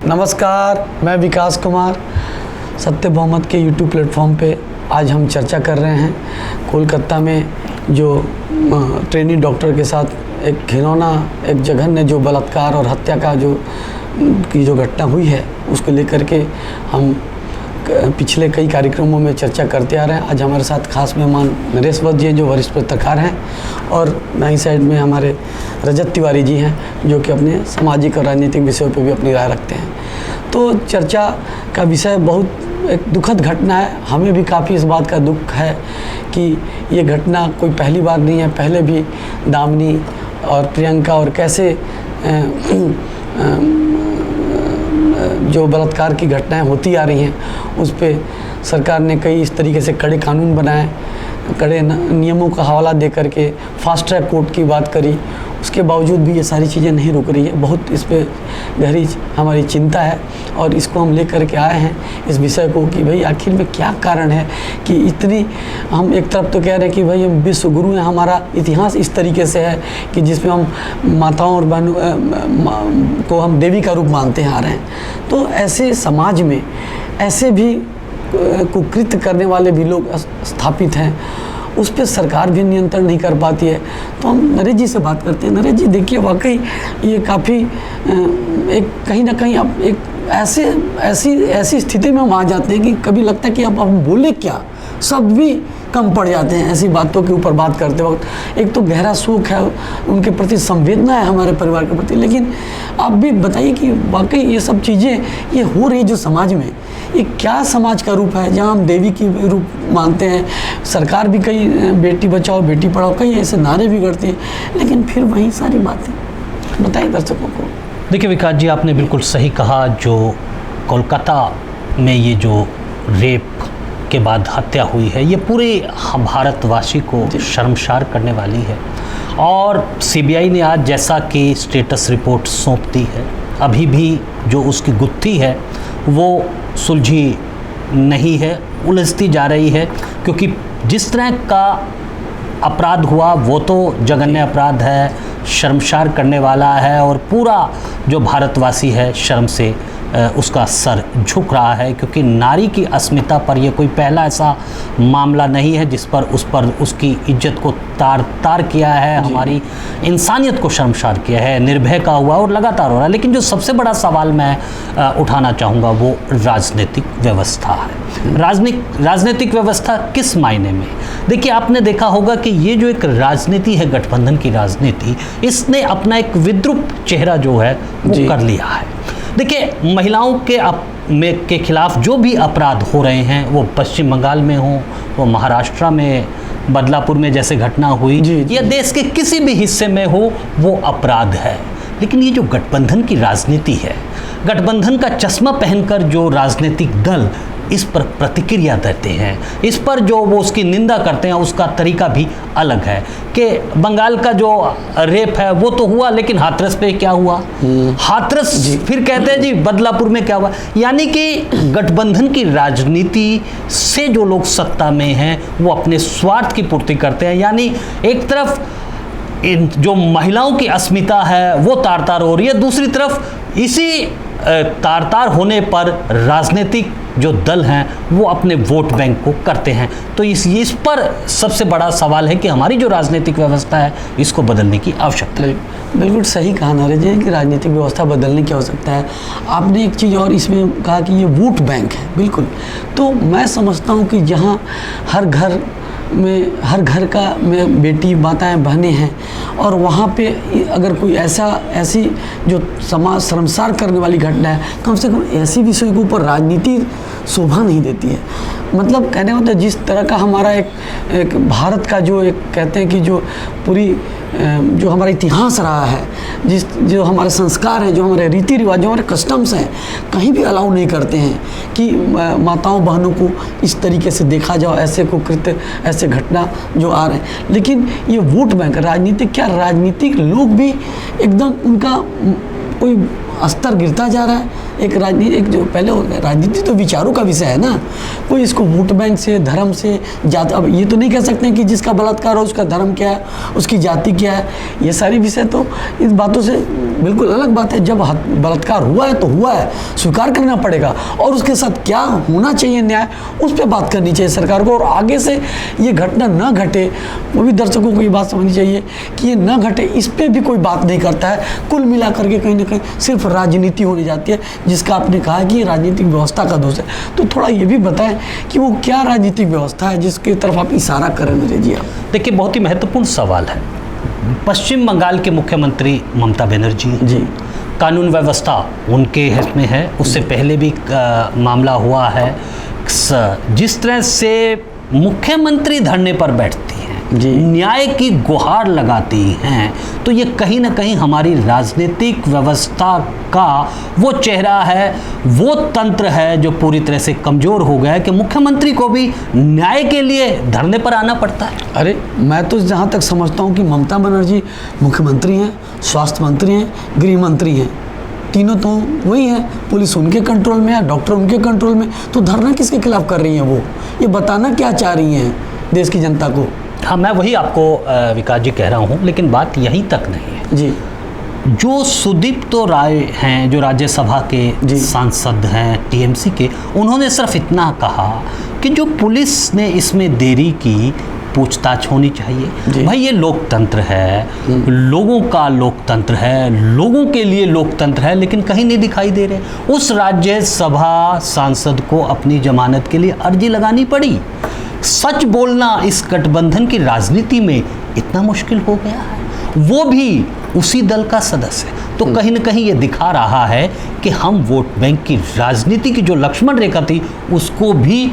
नमस्कार, मैं विकास कुमार सत्य बहुमत के यूट्यूब प्लेटफॉर्म पे आज हम चर्चा कर रहे हैं कोलकाता में जो ट्रेनी डॉक्टर के साथ एक घिनौना एक जघन्य जो बलात्कार और हत्या का जो घटना हुई है उसको लेकर के हम पिछले कई कार्यक्रमों में चर्चा करते आ रहे हैं। आज हमारे साथ खास मेहमान नरेश वत्स जी हैं जो वरिष्ठ पत्रकार हैं और दाईं साइड में हमारे रजत तिवारी जी हैं जो कि अपने सामाजिक और राजनीतिक विषयों पर भी अपनी राय रखते हैं। तो चर्चा का विषय बहुत एक दुखद घटना है। हमें भी काफ़ी इस बात का दुख है कि ये घटना कोई पहली बार नहीं है, पहले भी दामिनी और प्रियंका और कैसे जो बलात्कार की घटनाएं होती आ रही हैं उस पे सरकार ने कई इस तरीके से कड़े कानून बनाए, कड़े नियमों का हवाला दे करके फास्ट ट्रैक कोर्ट की बात करी। उसके बावजूद भी ये सारी चीज़ें नहीं रुक रही है। बहुत इस पे गहरी हमारी चिंता है और इसको हम लेकर के आए हैं इस विषय को कि भाई आखिर में क्या कारण है कि इतनी हम एक तरफ तो कह रहे हैं कि भाई हम विश्व गुरु हैं, हमारा इतिहास इस तरीके से है कि जिसमें हम माताओं और बहनों को हम देवी का रूप मानते आ रहे हैं। तो ऐसे समाज में ऐसे भी कुकृत्य करने वाले भी लोग स्थापित हैं, उस पर सरकार भी नियंत्रण नहीं कर पाती है। तो हम नरेश जी से बात करते हैं। नरेश जी देखिए, वाकई ये काफ़ी एक कहीं ना कहीं अब एक ऐसी स्थिति में हम आ जाते हैं कि कभी लगता है कि अब हम बोले क्या, शब्द भी कम पड़ जाते हैं ऐसी बातों के ऊपर बात करते वक्त। एक तो गहरा शोक है, उनके प्रति संवेदना है हमारे परिवार के प्रति, लेकिन आप भी बताइए कि वाकई ये सब चीज़ें ये हो रही जो समाज में, ये क्या समाज का रूप है जहाँ हम देवी की रूप मानते हैं। सरकार भी कई बेटी बचाओ बेटी पढ़ाओ कई ऐसे नारे भी करती है, लेकिन फिर वही सारी बातें बताइए दर्शकों को। देखिए विकास जी, आपने बिल्कुल सही कहा। जो कोलकाता में ये जो रेप के बाद हत्या हुई है ये पूरे भारतवासी को शर्मसार करने वाली है और सीबीआई ने आज जैसा कि स्टेटस रिपोर्ट सौंप दी है, अभी भी जो उसकी गुत्थी है वो सुलझी नहीं है, उलझती जा रही है। क्योंकि जिस तरह का अपराध हुआ वो तो जघन्य अपराध है, शर्मसार करने वाला है और पूरा जो भारतवासी है शर्म से उसका सर झुक रहा है। क्योंकि नारी की अस्मिता पर यह कोई पहला ऐसा मामला नहीं है जिस पर उसकी इज्जत को तार तार किया है, हमारी इंसानियत को शर्मसार किया है। निर्भय का हुआ और लगातार हो रहा है। लेकिन जो सबसे बड़ा सवाल मैं उठाना चाहूँगा वो राजनीतिक व्यवस्था है। राजनीतिक व्यवस्था किस मायने में? देखिए, आपने देखा होगा कि ये जो एक राजनीति है, गठबंधन की राजनीति, इसने अपना एक विद्रूप चेहरा जो है वो कर लिया है। देखिए, महिलाओं के खिलाफ जो भी अपराध हो रहे हैं, वो पश्चिम बंगाल में हो, वो महाराष्ट्र में बदलापुर में जैसे घटना हुई, या देश के किसी भी हिस्से में हो, वो अपराध है। लेकिन ये जो गठबंधन की राजनीति है, गठबंधन का चश्मा पहनकर जो राजनीतिक दल इस पर प्रतिक्रिया देते हैं, इस पर जो वो उसकी निंदा करते हैं, उसका तरीका भी अलग है। कि बंगाल का जो रेप है वो तो हुआ, लेकिन हाथरस पे क्या हुआ, हाथरस फिर कहते हैं जी बदलापुर में क्या हुआ। यानी कि गठबंधन की राजनीति से जो लोग सत्ता में हैं वो अपने स्वार्थ की पूर्ति करते हैं। यानी एक तरफ जो महिलाओं की अस्मिता है वो तार तार हो रही है, दूसरी तरफ इसी तार तार होने पर राजनीतिक जो दल हैं वो अपने वोट बैंक को करते हैं। तो इस पर सबसे बड़ा सवाल है कि हमारी जो राजनीतिक व्यवस्था है इसको बदलने की आवश्यकता है। बिल्कुल सही कहा नरेश जी कि राजनीतिक व्यवस्था बदलने की आवश्यकता है। आपने एक चीज़ और इसमें कहा कि ये वोट बैंक है, बिल्कुल। तो मैं समझता हूँ कि जहाँ हर घर का में बेटी माताएं बहनें हैं और वहाँ पे अगर कोई ऐसी जो समाज शर्मसार करने वाली घटना है, कम से कम ऐसी विषयों के ऊपर राजनीति शोभा नहीं देती है। मतलब कहने का मतलब जिस तरह का हमारा एक भारत का जो एक कहते हैं कि जो पूरी जो हमारा इतिहास रहा है, जो हमारे संस्कार हैं, जो हमारे रीति रिवाज, जो हमारे कस्टम्स हैं, कहीं भी अलाउ नहीं करते हैं कि माताओं बहनों को इस तरीके से देखा जाओ, ऐसे कुकृत्य ऐसे घटना जो आ रहे हैं। लेकिन ये वोट बैंक राजनीतिक लोग भी एकदम उनका कोई स्तर गिरता जा रहा है। एक राजनीति, एक जो पहले राजनीति तो विचारों का विषय है ना, कोई इसको वोट बैंक से, धर्म से, जाति, अब ये तो नहीं कह सकते कि जिसका बलात्कार हो उसका धर्म क्या है, उसकी जाति क्या है, ये सारी विषय तो इस बातों से बिल्कुल अलग बात है। जब बलात्कार हुआ है तो हुआ है, स्वीकार करना पड़ेगा, और उसके साथ क्या होना चाहिए न्याय, उस पर बात करनी चाहिए सरकार को, और आगे से ये घटना न घटे, वो भी दर्शकों को ये बात समझनी चाहिए कि ये न घटे, इस पर भी कोई बात नहीं करता है। कुल मिला करके कहीं ना कहीं सिर्फ राजनीति होने जाती है, जिसका आपने कहा कि ये राजनीतिक व्यवस्था का दोष है। तो थोड़ा ये भी बताएं कि वो क्या राजनीतिक व्यवस्था है जिसकी तरफ आप इशारा करें मेरे जी। आप देखिए, बहुत ही महत्वपूर्ण सवाल है। पश्चिम बंगाल के मुख्यमंत्री ममता बनर्जी जी, कानून व्यवस्था उनके हित में है। उससे पहले भी मामला हुआ है। जिस तरह से मुख्यमंत्री धरने पर बैठती हैं, न्याय की गुहार लगाती हैं, तो ये कहीं ना कहीं हमारी राजनीतिक व्यवस्था का वो चेहरा है, वो तंत्र है जो पूरी तरह से कमज़ोर हो गया है कि मुख्यमंत्री को भी न्याय के लिए धरने पर आना पड़ता है। अरे मैं तो जहाँ तक समझता हूँ कि ममता बनर्जी मुख्यमंत्री हैं, स्वास्थ्य मंत्री हैं, गृह मंत्री हैं, तीनों तो वही हैं, पुलिस उनके कंट्रोल में है, डॉक्टर उनके कंट्रोल में, तो धरना किसके खिलाफ कर रही हैं वो, ये बताना क्या चाह रही हैं देश की जनता को? हाँ, मैं वही आपको विकास जी कह रहा हूँ, लेकिन बात यहीं तक नहीं है जी। जो सुदीप्त राय हैं, जो राज्यसभा के सांसद हैं टीएमसी के, उन्होंने सिर्फ इतना कहा कि जो पुलिस ने इसमें देरी की, पूछताछ होनी चाहिए। भाई, ये लोकतंत्र है, लोगों का लोकतंत्र है, लोगों के लिए लोकतंत्र है, लेकिन कहीं नहीं दिखाई दे रहे। उस राज्यसभा सांसद को अपनी जमानत के लिए अर्जी लगानी पड़ी। सच बोलना इस गठबंधन की राजनीति में इतना मुश्किल हो गया है, वो भी उसी दल का सदस्य है। तो कहीं ना कहीं ये दिखा रहा है कि हम वोट बैंक की राजनीति की जो लक्ष्मण रेखा थी उसको भी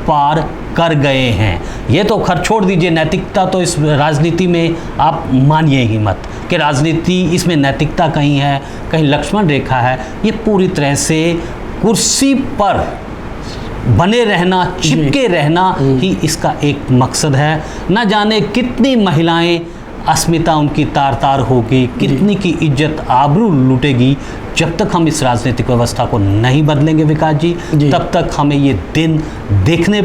पार कर गए हैं। ये तो खैर छोड़ दीजिए, नैतिकता तो इस राजनीति में आप मानिए ही मत कि राजनीति इसमें नैतिकता कहीं है, कहीं लक्ष्मण रेखा है। ये पूरी तरह से कुर्सी पर बने रहना, चिपके रहना ही इसका एक मकसद है। न जाने कितनी महिलाएं अस्मिता उनकी तार तार होगी, कितनी की इज्जत आबरू लूटेगी। जब तक हम इस राजनीतिक व्यवस्था को नहीं बदलेंगे विकास जी, तब तक हमें ये दिन देखने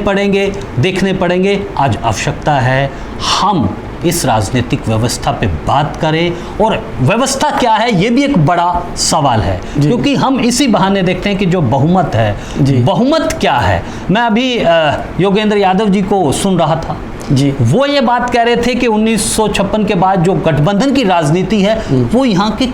पड़ेंगे। आज आवश्यकता है हम इस राजनीतिक व्यवस्था पे बात करें, और व्यवस्था क्या है ये भी एक बड़ा सवाल है, क्योंकि हम इसी बहाने देखते हैं कि जो बहुमत है, बहुमत क्या है। मैं अभी योगेंद्र यादव जी को सुन रहा था जी, वो ये बात कह रहे थे कि 1956 के बाद जो गठबंधन की राजनीति है वो यहाँ की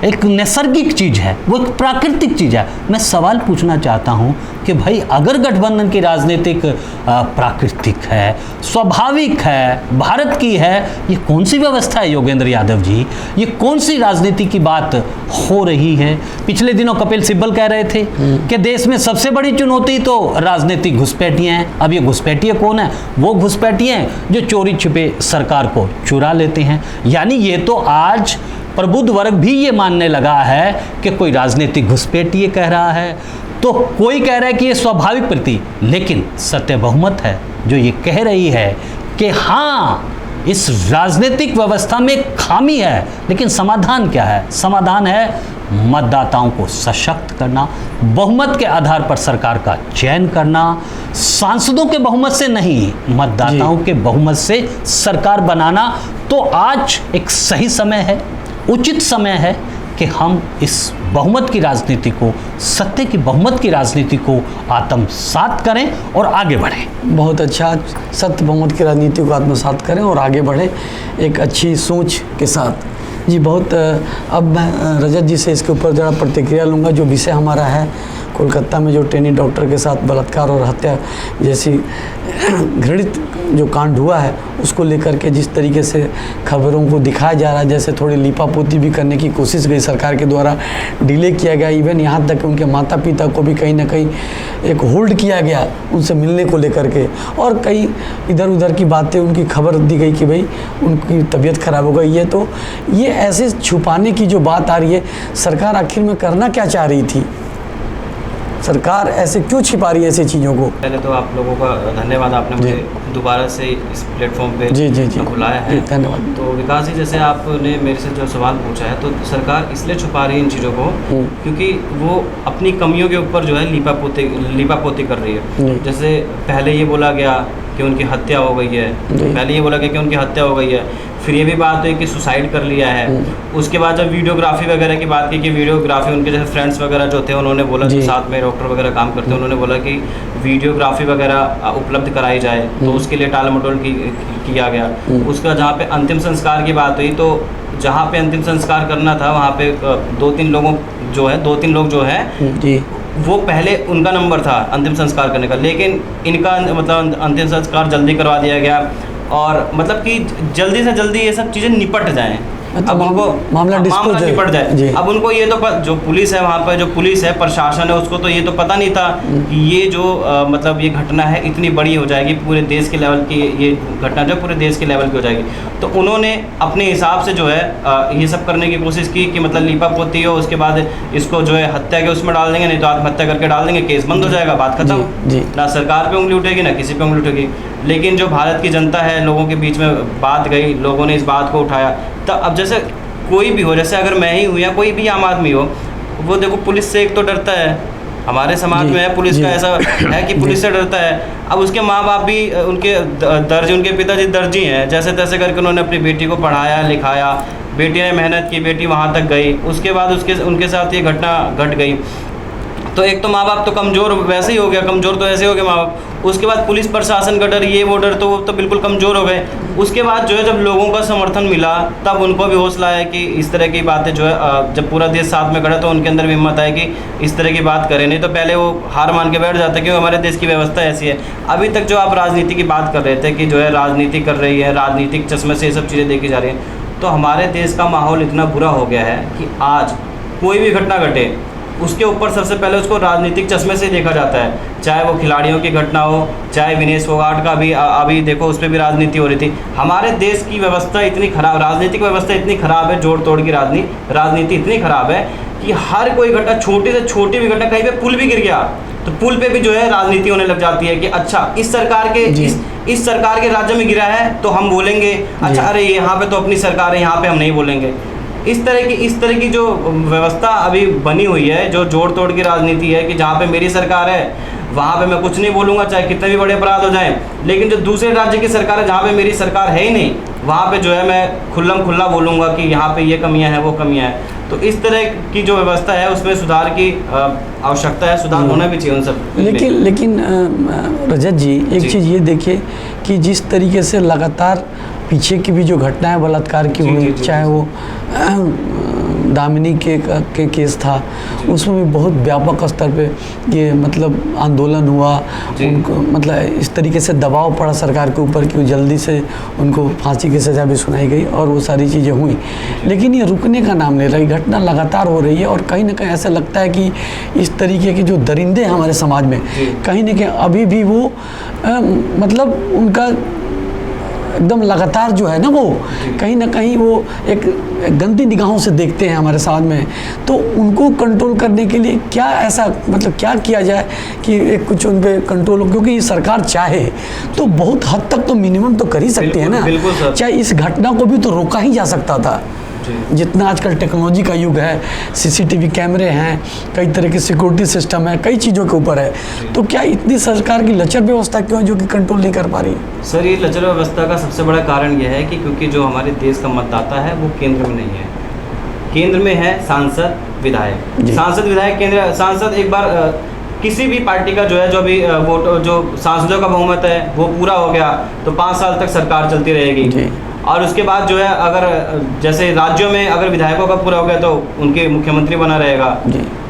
एक नैसर्गिक चीज़ है, वो एक प्राकृतिक चीज़ है। मैं सवाल पूछना चाहता हूँ कि भाई, अगर गठबंधन की राजनीतिक प्राकृतिक है, स्वाभाविक है, भारत की है, ये कौन सी व्यवस्था है योगेंद्र यादव जी? ये कौन सी राजनीति की बात हो रही है? पिछले दिनों कपिल सिब्बल कह रहे थे कि देश में सबसे बड़ी चुनौती तो राजनीतिक घुसपैठियाँ हैं। अब ये घुसपैठिए कौन है? वो घुसपैठिए हैं जो चोरी छिपे सरकार को चुरा लेते हैं। यानी ये तो आज प्रबुद्ध वर्ग भी ये मानने लगा है कि कोई राजनीतिक घुसपैठिए कह रहा है, तो कोई कह रहा है कि ये स्वाभाविक प्रति, लेकिन सत्य बहुमत है जो ये कह रही है कि हाँ, इस राजनीतिक व्यवस्था में खामी है। लेकिन समाधान क्या है? समाधान है मतदाताओं को सशक्त करना, बहुमत के आधार पर सरकार का चयन करना, सांसदों के बहुमत से नहीं, मतदाताओं के बहुमत से सरकार बनाना। तो आज एक सही समय है, उचित समय है कि हम इस बहुमत की राजनीति को, सत्य की बहुमत की राजनीति को आत्मसात करें और आगे बढ़ें। बहुत अच्छा, सत्य बहुमत की राजनीति को आत्मसात करें और आगे बढ़ें एक अच्छी सोच के साथ। जी बहुत, अब मैं रजत जी से इसके ऊपर ज़रा प्रतिक्रिया लूँगा। जो विषय हमारा है, कोलकाता में जो ट्रेनी डॉक्टर के साथ बलात्कार और हत्या जैसी घृणित जो कांड हुआ है, उसको लेकर के जिस तरीके से खबरों को दिखाया जा रहा है, जैसे थोड़ी लिपापोती भी करने की कोशिश गई सरकार के द्वारा, डिले किया गया, इवन यहाँ तक उनके माता पिता को भी कहीं ना कहीं एक होल्ड किया गया उनसे मिलने को लेकर के, और कई इधर उधर की बातें, उनकी खबर दी गई कि भाई उनकी तबीयत खराब हो गई है। तो ये ऐसे छुपाने की जो बात आ रही है, सरकार आखिर में करना क्या चाह रही थी? सरकार ऐसे क्यों छिपा रही है ऐसी चीज़ों को। पहले तो आप लोगों का धन्यवाद, आपने मुझे दोबारा से इस प्लेटफॉर्म पे जी बुलाया है। धन्यवाद। तो विकास जी, जैसे आपने मेरे से जो सवाल पूछा है, तो सरकार इसलिए छुपा रही है इन चीज़ों को क्योंकि वो अपनी कमियों के ऊपर जो है लीपापोती कर रही है। जैसे पहले ये बोला गया कि उनकी हत्या हो गई है, पहले ये बोला गया कि उनकी हत्या हो गई है, फिर ये भी बात हुई कि सुसाइड कर लिया है। उसके बाद जब वीडियोग्राफी वगैरह की बात की कि वीडियोग्राफी, उनके जैसे फ्रेंड्स वगैरह जो थे उन्होंने बोला, जो साथ में डॉक्टर वगैरह काम करते हैं, उन्होंने बोला कि वीडियोग्राफी वगैरह उपलब्ध कराई जाए, तो उसके लिए टाल मटोल किया गया। उसका जहाँ पे अंतिम संस्कार की बात हुई, तो जहाँ पे अंतिम संस्कार करना था वहाँ पे दो तीन लोग जो है वो पहले उनका नंबर था अंतिम संस्कार करने का, लेकिन इनका मतलब अंतिम संस्कार जल्दी करवा दिया गया, और मतलब कि जल्दी से जल्दी ये सब चीज़ें निपट जाएं, अब उनको मामला निपट जाए। अब उनको ये तो जो पुलिस है वहाँ पर, जो पुलिस है, प्रशासन है, उसको तो ये तो पता नहीं था कि ये जो मतलब ये घटना है इतनी बड़ी हो जाएगी, पूरे देश के लेवल की ये घटना जो पूरे देश के लेवल की हो जाएगी। तो उन्होंने अपने हिसाब से जो है ये सब करने की कोशिश की कि मतलब लीपापोती हो, उसके बाद इसको जो है हत्या के उसमें डाल देंगे, नहीं तो आत्महत्या करके डाल देंगे, केस बंद हो जाएगा, बात खत्म। ना सरकार पे उंगली उठेगी, ना किसी पे उंगली उठेगी। लेकिन जो भारत की जनता है, लोगों के बीच में बात गई, लोगों ने इस बात को उठाया। तो अब जैसे कोई भी हो, जैसे अगर मैं ही हूँ या कोई भी आम आदमी हो, वो देखो पुलिस से एक तो डरता है, हमारे समाज में है पुलिस का ऐसा है कि पुलिस से डरता है। अब उसके माँ बाप भी उनके पिताजी दर्जी हैं, जैसे तैसे करके उन्होंने अपनी बेटी को पढ़ाया लिखाया, बेटी ने मेहनत की, बेटी वहाँ तक गई, उसके बाद उनके साथ ये घटना घट गई। तो एक तो माँ बाप तो कमज़ोर वैसे ही हो गया, कमज़ोर तो ऐसे हो गए माँ बाप। उसके बाद पुलिस प्रशासन का डर, ये वो डर, तो वो तो बिल्कुल कमज़ोर हो गए। उसके बाद जो है जब लोगों का समर्थन मिला, तब उनको भी हौसला है कि इस तरह की बातें जो है, जब पूरा देश साथ में खड़ा तो उनके अंदर भी हिम्मत है कि इस तरह की बात करें। नहीं तो पहले वो हार मान के बैठ जाते, क्योंकि हमारे देश की व्यवस्था ऐसी है। अभी तक जो आप राजनीति की बात कर रहे थे कि जो है राजनीति कर रही है, राजनीतिक चश्मे से ये सब चीज़ें देखी जा रही हैं, तो हमारे देश का माहौल इतना बुरा हो गया है कि आज कोई भी घटना घटे, उसके ऊपर सबसे पहले उसको राजनीतिक चश्मे से देखा जाता है। चाहे वो खिलाड़ियों की घटना हो, चाहे विनेश फोगाट का भी अभी देखो, उस पर भी राजनीति हो रही थी। हमारे देश की व्यवस्था इतनी खराब, राजनीतिक व्यवस्था इतनी खराब है, जोड़ तोड़ की राजनीति इतनी खराब है कि हर कोई घटना, छोटी से छोटी भी घटना, कहीं पे पुल भी गिर गया तो पुल पे भी जो है राजनीति होने लग जाती है कि अच्छा इस सरकार के राज्य में गिरा है तो हम बोलेंगे, अच्छा अरे यहाँ पे तो अपनी सरकार है, यहाँ पे हम नहीं बोलेंगे। इस तरह की जो व्यवस्था अभी बनी हुई है, जो जोड़ तोड़ की राजनीति है कि जहाँ पे मेरी सरकार है वहाँ पे मैं कुछ नहीं बोलूँगा, चाहे कितने भी बड़े अपराध हो जाएं। लेकिन जो दूसरे राज्य की सरकार है, जहाँ पे मेरी सरकार है ही नहीं, वहाँ पे जो है मैं खुल्ला बोलूँगा कि यहाँ पे ये कमियाँ हैं, वो कमियाँ हैं। तो इस तरह की जो व्यवस्था है उसमें सुधार की आवश्यकता है, सुधार होना भी चाहिए उन सब। लेकिन रजत जी, एक चीज़ ये देखिए कि जिस तरीके से लगातार पीछे की भी जो घटनाएं बलात्कार की हुई, चाहे वो दामिनी के केस था, उसमें भी बहुत व्यापक स्तर पे ये मतलब आंदोलन हुआ, उनको मतलब इस तरीके से दबाव पड़ा सरकार के ऊपर कि जल्दी से उनको फांसी की सज़ा भी सुनाई गई और वो सारी चीज़ें हुई। लेकिन ये रुकने का नाम ले रही, घटना लगातार हो रही है और कहीं ना कहीं ऐसा लगता है कि इस तरीके के जो दरिंदे हैं हमारे समाज में, कहीं ना कहीं अभी भी वो मतलब उनका एकदम लगातार जो है ना, वो कहीं ना कहीं वो एक गंदी निगाहों से देखते हैं हमारे समाज में। तो उनको कंट्रोल करने के लिए क्या ऐसा मतलब क्या किया जाए कि एक कुछ उन पर कंट्रोल हो, क्योंकि सरकार चाहे तो बहुत हद तक तो मिनिमम तो कर ही सकती है ना। चाहे इस घटना को भी तो रोका ही जा सकता था, जितना आजकल टेक्नोलॉजी का युग है, सीसीटीवी कैमरे हैं, कई तरह के सिक्योरिटी सिस्टम है, कई चीज़ों के ऊपर है। तो क्या इतनी सरकार की लचर व्यवस्था क्यों है जो कि कंट्रोल नहीं कर पा रही? सर, ये लचर व्यवस्था का सबसे बड़ा कारण यह है कि क्योंकि जो हमारे देश का मतदाता है वो केंद्र में नहीं है। केंद्र में है सांसद विधायक, सांसद विधायक केंद्र। सांसद एक बार किसी भी पार्टी का जो है जो भी वोट, जो सांसदों का बहुमत है वो पूरा हो गया तो 5 साल तक सरकार चलती रहेगी। और उसके बाद जो है अगर जैसे राज्यों में अगर विधायकों का पूरा हो गया तो उनके मुख्यमंत्री बना रहेगा,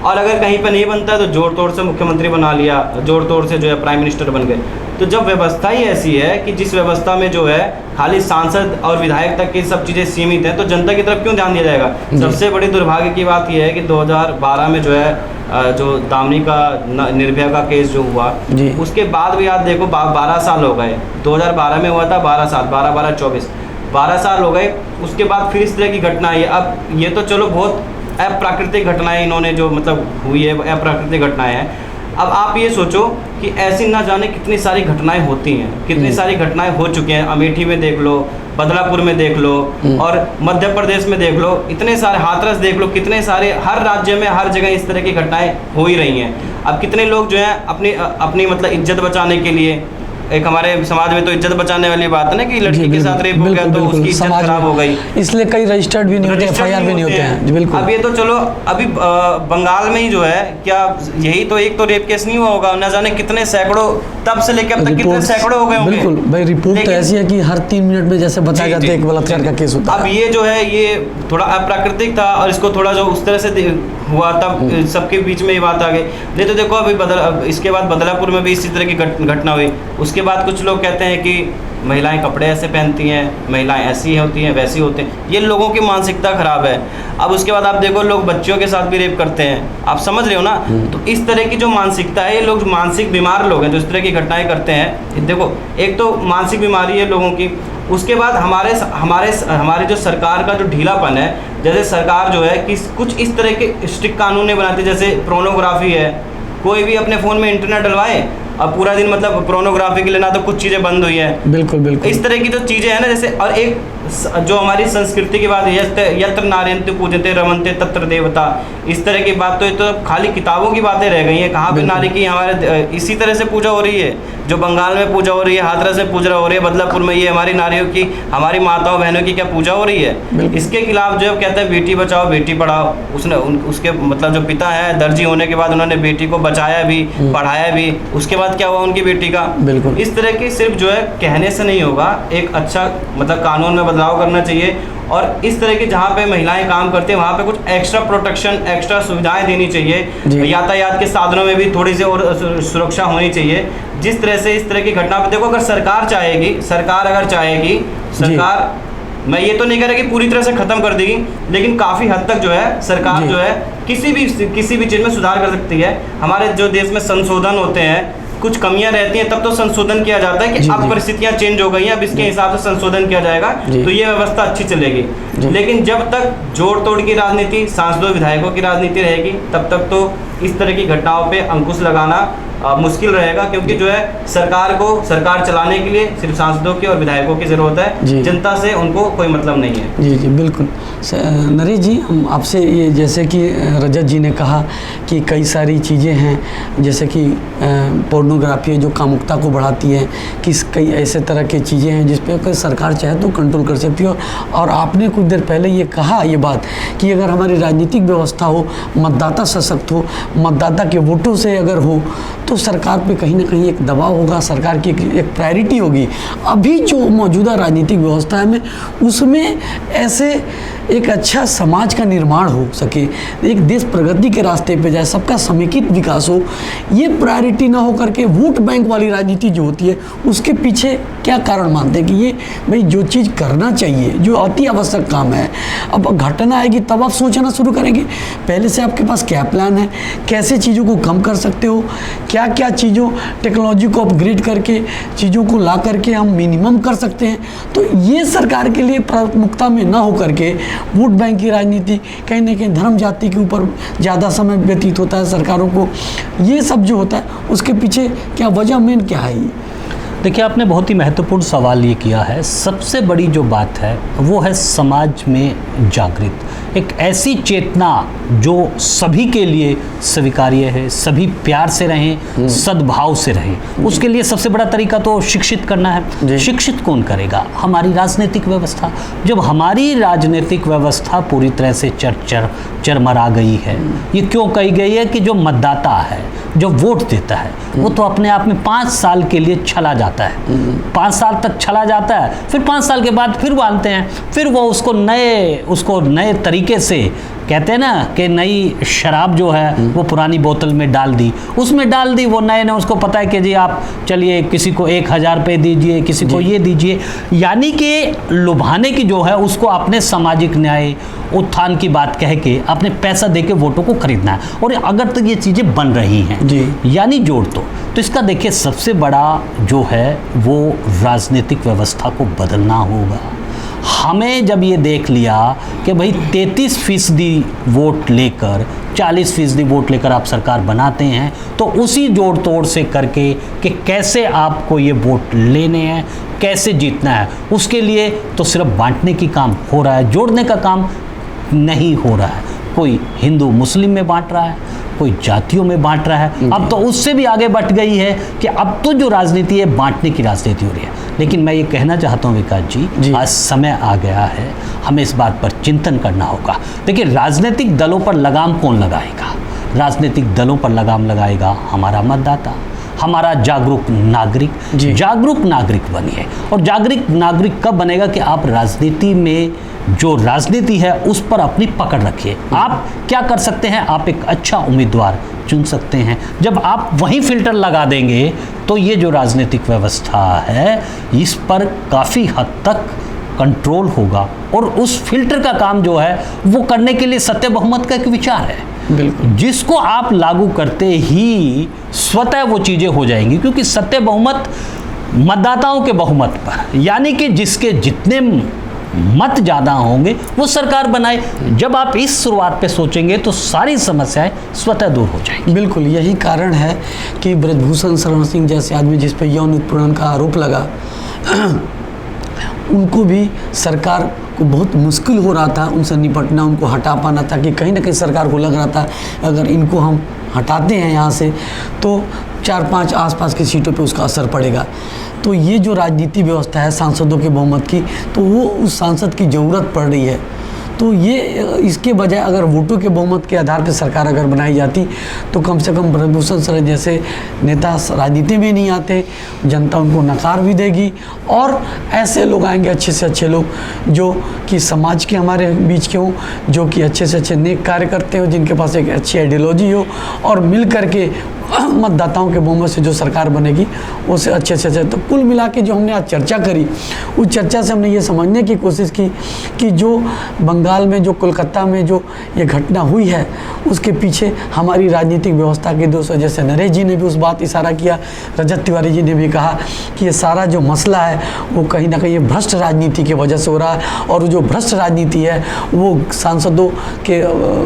और अगर कहीं पर नहीं बनता तो जोड़ तोड़ से मुख्यमंत्री बना लिया, जोड़ तोड़ से जो है प्राइम मिनिस्टर बन गए। तो जब व्यवस्था ही ऐसी है कि जिस व्यवस्था में जो है खाली सांसद और विधायक तक की सब चीज़ें सीमित हैं, तो जनता की तरफ क्यों ध्यान दिया जाएगा? सबसे बड़ी दुर्भाग्य की बात यह है कि 2012 में जो है जो दामिनी का निर्भया का केस जो हुआ, उसके बाद भी आप देखो 12 साल हो गए। 2012 में हुआ था, 12 साल, 12 साल हो गए। उसके बाद फिर इस तरह की घटना आई है। अब ये तो चलो बहुत अप्राकृतिक घटनाएं इन्होंने जो मतलब हुई है, अप्राकृतिक घटनाएं हैं, अब आप ये सोचो कि ऐसी ना जाने कितनी सारी घटनाएं होती हैं, कितनी सारी घटनाएं हो चुकी हैं। अमेठी में देख लो, बदलापुर में देख लो, और मध्य प्रदेश में देख लो, इतने सारे, हाथरस देख लो, कितने सारे, हर राज्य में हर जगह इस तरह की घटनाएं हो ही रही हैं। अब कितने लोग जो है अपनी मतलब इज्जत बचाने के लिए, एक हमारे समाज में तो इज्जत बचाने वाली बात है ना कि लड़की के साथ रेप हो गया तो उसकी इज्जत खराब हो गई, इसलिए कई रजिस्टर्ड भी नहीं होते, एफआईआर भी नहीं होते हैं। जी बिल्कुल। अब ये तो चलो अभी बंगाल में ही जो है, क्या यही तो एक तो रेप केस नहीं हुआ होगा, न जाने कितने सैकड़ों, तब से लेकर अब तक कितने सैकड़ों हो गए होंगे। बिल्कुल भाई, रिपोर्ट तो ऐसी है कि हर 3 मिनट में जैसे बताया जाता है एक बलात्कार का केस होता है। अब ये जो है ये थोड़ा अप्राकृतिक था, और इसको थोड़ा जो उस तरह से हुआ तब सबके बीच में ये बात आ गई। नहीं तो देखो अभी इसके बाद बदलापुर में भी इसी तरह की घटना हुई। उसके बाद कुछ लोग कहते हैं कि महिलाएं कपड़े ऐसे पहनती हैं, महिलाएं ऐसी होती हैं, वैसी होती हैं। ये लोगों की मानसिकता खराब है। अब उसके बाद आप देखो लोग बच्चियों के साथ भी रेप करते हैं, आप समझ रहे हो ना। तो इस तरह की जो मानसिकता है, ये लोग मानसिक बीमार लोग हैं जो इस तरह की घटनाएं करते हैं। देखो एक तो मानसिक बीमारी है लोगों की, उसके बाद हमारे जो सरकार का जो ढीलापन है, जैसे सरकार जो है कि कुछ इस तरह के स्ट्रिक्ट कानून नहीं बनाती, जैसे प्रोनोग्राफी है, कोई भी अपने फ़ोन में इंटरनेट डलवाए, अब पूरा दिन मतलब प्रोनोग्राफी के लिए ना तो कुछ चीज़ें बंद हुई है। बिल्कुल बिल्कुल। इस तरह की जो चीज़ें हैं ना, जैसे और एक जो हमारी संस्कृति की बात है, यत्र नार्यन्ते पूजन्ते रमन्ते तत्र देवता, इस तरह की बात तो ये तो खाली किताबों की बातें रह गई हैं। कहाँ पे नारी की हमारे इसी तरह से पूजा हो रही है, जो बंगाल में पूजा हो रही है, हाथरस में पूजा हो रही है, बदलापुर में ये हमारी नारियों की, हमारी माताओं बहनों की क्या पूजा हो रही है। इसके खिलाफ जो कहते हैं बेटी बचाओ बेटी पढ़ाओ, उसके मतलब जो पिता है दर्जी होने के बाद उन्होंने बेटी को बचाया भी, पढ़ाया भी, उसके बाद क्या हुआ उनकी बेटी का। बिल्कुल। इस तरह की सिर्फ जो है कहने से नहीं होगा, एक अच्छा मतलब कानून में बदलाव करना चाहिए, और इस तरह की जहाँ पे महिलाएं काम करती हैं वहाँ पे कुछ एक्स्ट्रा प्रोटेक्शन, एक्स्ट्रा सुविधाएं देनी चाहिए। यातायात के साधनों में भी थोड़ी सी और सुरक्षा होनी चाहिए। जिस तरह से इस तरह की घटना पे देखो, अगर सरकार चाहेगी, सरकार, मैं ये तो नहीं कह रहा कि पूरी तरह से खत्म कर देगी, लेकिन काफ़ी हद तक जो है सरकार जो है किसी भी चीज़ में सुधार कर सकती है। हमारे जो देश में संशोधन होते हैं, कुछ कमियां रहती हैं, तब तो संशोधन किया जाता है कि अब परिस्थितियां चेंज हो गई हैं, अब इसके हिसाब से संशोधन किया जाएगा तो ये व्यवस्था अच्छी चलेगी। लेकिन जब तक जोड़ तोड़ की राजनीति, सांसदों विधायकों की राजनीति रहेगी, तब तक तो इस तरह की घटनाओं पे अंकुश लगाना मुश्किल रहेगा, क्योंकि जो है सरकार चलाने के लिए सिर्फ सांसदों की और विधायकों की ज़रूरत है, जनता से उनको कोई मतलब नहीं है। जी जी बिल्कुल। नरेश जी, हम आपसे ये, जैसे कि रजत जी ने कहा कि कई सारी चीज़ें हैं, जैसे कि पोर्नोग्राफी है जो कामुकता को बढ़ाती है, कि कई ऐसे तरह की चीज़ें हैं जिस पर सरकार चाहे तो कंट्रोल कर सकती है। और आपने कुछ देर पहले ये कहा ये बात कि अगर हमारी राजनीतिक व्यवस्था हो, मतदाता सशक्त हो, मतदाता के वोटों से अगर हो, तो सरकार पे कहीं ना कहीं एक दबाव होगा, सरकार की एक प्रायोरिटी होगी। अभी जो मौजूदा राजनीतिक व्यवस्था है में, उसमें ऐसे एक अच्छा समाज का निर्माण हो सके, एक देश प्रगति के रास्ते पे जाए, सबका समेकित विकास हो, ये प्रायोरिटी ना हो करके वोट बैंक वाली राजनीति जो होती है, उसके पीछे क्या कारण मानते हैं कि ये भाई जो चीज़ करना चाहिए, जो अति आवश्यक काम है, अब घटना आएगी तब आप सोचना शुरू करेंगे। पहले से आपके पास क्या प्लान है, कैसे चीज़ों को कम कर सकते हो, क्या क्या चीज़ों, टेक्नोलॉजी को अपग्रेड करके चीज़ों को ला करके हम मिनिमम कर सकते हैं। तो ये सरकार के लिए प्राथमिकता में ना हो करके वोट बैंक की राजनीति, कहीं ना कहीं धर्म जाति के ऊपर ज़्यादा समय व्यतीत होता है सरकारों को, ये सब जो होता है उसके पीछे क्या वजह मेन क्या है? ये देखिए, आपने बहुत ही महत्वपूर्ण सवाल ये किया है। सबसे बड़ी जो बात है वो है समाज में जागृत एक ऐसी चेतना जो सभी के लिए स्वीकार्य है, सभी प्यार से रहें, सद्भाव से रहें। उसके लिए सबसे बड़ा तरीका तो शिक्षित करना है। शिक्षित कौन करेगा? हमारी राजनीतिक व्यवस्था। जब हमारी राजनीतिक व्यवस्था पूरी तरह से चरमरा गई है, ये क्यों कही गई है कि जो मतदाता है, जो वोट देता है, वो तो अपने आप में 5 साल के लिए चला जाता है, 5 साल तक चला जाता है, फिर 5 साल के बाद फिर मानते हैं, फिर वो उसको नए तरीके से कहते हैं ना कि नई शराब जो है वो पुरानी बोतल में डाल दी, उसमें डाल दी, वो नए ने उसको पता है कि जी आप चलिए किसी को 1000 रुपये दीजिए, किसी को ये दीजिए, यानी कि लुभाने की जो है उसको अपने सामाजिक न्याय उत्थान की बात कह के अपने पैसा दे के वोटों को खरीदना है। और अगर तो ये चीज़ें बन रही हैं यानी जोड़ तो इसका देखिए सबसे बड़ा जो है वो राजनीतिक व्यवस्था को बदलना होगा। हमें जब ये देख लिया कि भाई 33% वोट लेकर 40% वोट लेकर आप सरकार बनाते हैं, तो उसी जोड़ तोड़ से करके कि कैसे आपको ये वोट लेने हैं, कैसे जीतना है, उसके लिए तो सिर्फ बांटने की काम हो रहा है, जोड़ने का काम नहीं हो रहा है। कोई हिंदू मुस्लिम में बांट रहा है, कोई जातियों में बांट रहा है। अब तो उससे भी आगे बढ़ गई है कि अब तो जो राजनीति है बांटने की राजनीति हो रही है। लेकिन मैं ये कहना चाहता हूँ विकास जी, आज समय आ गया है, हमें इस बात पर चिंतन करना होगा। देखिए, राजनीतिक दलों पर लगाम कौन लगाएगा? राजनीतिक दलों पर लगाम लगाएगा हमारा मतदाता, हमारा जागरूक नागरिक। जागरूक नागरिक बनिए। और जागरूक नागरिक कब बनेगा कि आप राजनीति में जो राजनीति है उस पर अपनी पकड़ रखिए। आप क्या कर सकते हैं? आप एक अच्छा उम्मीदवार चुन सकते हैं। जब आप वही फिल्टर लगा देंगे तो ये जो राजनीतिक व्यवस्था है इस पर काफ़ी हद तक कंट्रोल होगा। और उस फिल्टर का काम जो है वो करने के लिए सत्य बहुमत का एक विचार है, बिल्कुल, जिसको आप लागू करते ही स्वतः वो चीज़ें हो जाएंगी। क्योंकि सत्य बहुमत मतदाताओं के बहुमत पर, यानी कि जिसके जितने मत ज़्यादा होंगे वो सरकार बनाए। जब आप इस शुरुआत पे सोचेंगे तो सारी समस्याएं स्वतः दूर हो जाएंगी। बिल्कुल, यही कारण है कि ब्रजभूषण शरण सिंह जैसे आदमी जिस पर यौन उत्पीड़न का आरोप लगा उनको भी सरकार को बहुत मुश्किल हो रहा था उनसे निपटना, उनको हटा पाना था। कि कहीं ना कहीं सरकार को लग रहा था अगर इनको हम हटाते हैं यहाँ से तो 4-5 आसपास की सीटों पे उसका असर पड़ेगा। तो ये जो राजनीति व्यवस्था है सांसदों के बहुमत की, तो वो उस सांसद की ज़रूरत पड़ रही है। तो ये इसके बजाय अगर वोटों के बहुमत के आधार पर सरकार अगर बनाई जाती तो कम से कम ब्रजभूषण शरण जैसे नेता राजनीति में नहीं आते, जनता उनको नकार भी देगी। और ऐसे लोग आएंगे, अच्छे से अच्छे लोग जो कि समाज के हमारे बीच के हों, जो कि अच्छे से अच्छे नेक कार्य करते हो, जिनके पास एक अच्छी आइडियोलॉजी हो, और मिल करके मतदाताओं के बहुमत से जो सरकार बनेगी उसे अच्छे से अच्छे। तो कुल मिला के जो हमने आज चर्चा करी, उस चर्चा से हमने ये समझने की कोशिश की कि जो बंगाल में, जो कोलकाता में जो ये घटना हुई है उसके पीछे हमारी राजनीतिक व्यवस्था के दोष, जैसे नरेश जी ने भी उस बात इशारा किया, रजत तिवारी जी ने भी कहा कि ये सारा जो मसला है वो कहीं ना कहीं ये भ्रष्ट राजनीति की वजह से हो रहा है। और जो भ्रष्ट राजनीति है वो सांसदों के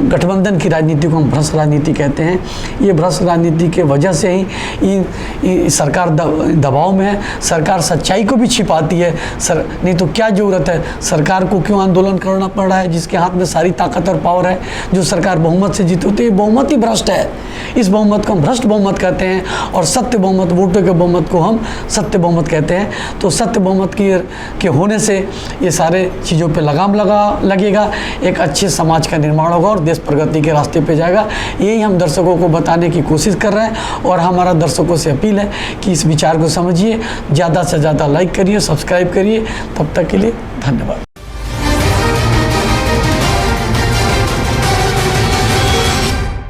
गठबंधन की राजनीति को हम भ्रष्ट राजनीति कहते हैं। ये भ्रष्ट राजनीति के वजह से ही सरकार दबाव में है। सरकार सच्चाई को भी छिपाती है। नहीं तो क्या ज़रूरत है सरकार को, क्यों आंदोलन करना पड़ रहा है जिसके हाथ में सारी ताकत और पावर है? जो सरकार बहुमत से जीती होती है, बहुमत ही भ्रष्ट है। इस बहुमत को हम भ्रष्ट बहुमत कहते हैं और सत्य बहुमत, वोटों के बहुमत को हम सत्य बहुमत कहते हैं। तो सत्य बहुमत के होने से ये सारे चीज़ों पे लगाम लगेगा, एक अच्छे समाज का निर्माण होगा और देश प्रगति के रास्ते पे जाएगा। यही हम दर्शकों को बताने की कोशिश कर रहे हैं। और हमारा दर्शकों से अपील है कि इस विचार को समझिए, ज़्यादा से ज़्यादा लाइक करिए, सब्सक्राइब करिए। तब तक के लिए धन्यवाद।